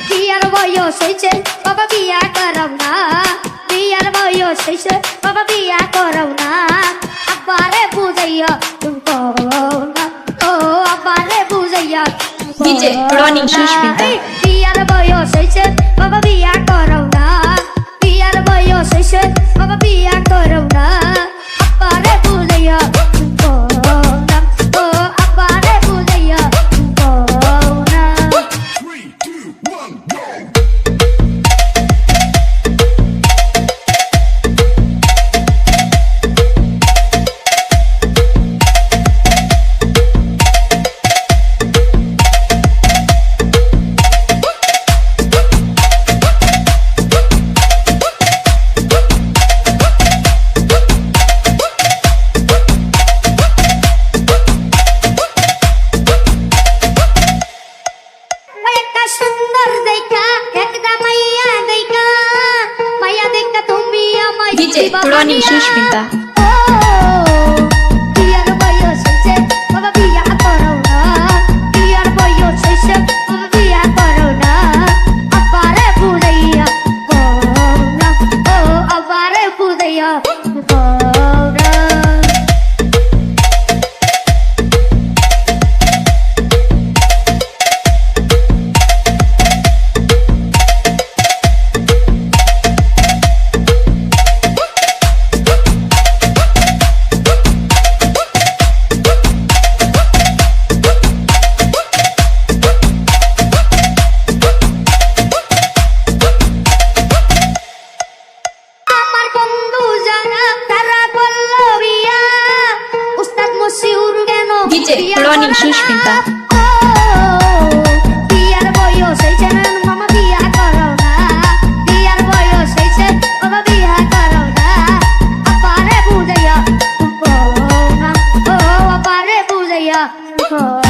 বিয়ার বয়স হয়েছে বাবা বিয়া করাও না, বিয়ার বয়স হয়েছে বাবা বিয়া করাও না, আব্বারে বুঝাইয়া তুমি করো না, ও আব্বারে বুঝাইয়া DJ Ronnie Sushmita. বিয়ার বয়স হয়েছে বাবা বিয়া করাও না, বিয়ার বয়স হয়েছে বাবা বিয়া করাও না, আব্বারে বুঝাইয়া তুমি করো না, ও আব্বারে বুঝাইয়া তুমি করো না। 3, 2, 1, go! একটা সুন্দর দেখা একটা মাইয়া দেখা, মাইয়া দেখা তুমি আমায় DJ দিবা Ronnie বানিয়া। Sushmita. ও, বিয়ার বয়স হয়েছে, বাবা বিয়া করো না, বিয়ার বয়স হয়েছে, বাবা বিয়া করো না, আব্বারে বুঝাইয়া করো না, ও আব্বারে বুঝাইয়া করো না। আমার বন্ধু যারা তারা বলল বিয়া, উস্তাদ মশিউর কেন DJ বিয়া Ronnie করে না? Sushmita. ও, বিয়ার বয়স হয়েছে না, মামা বিয়া করো না, বিয়ার বয়স হয়েছে বাবা বিয়া করো না, আব্বারে বুঝাইয়া করো না, ও আব্বারে বুঝাইয়া করো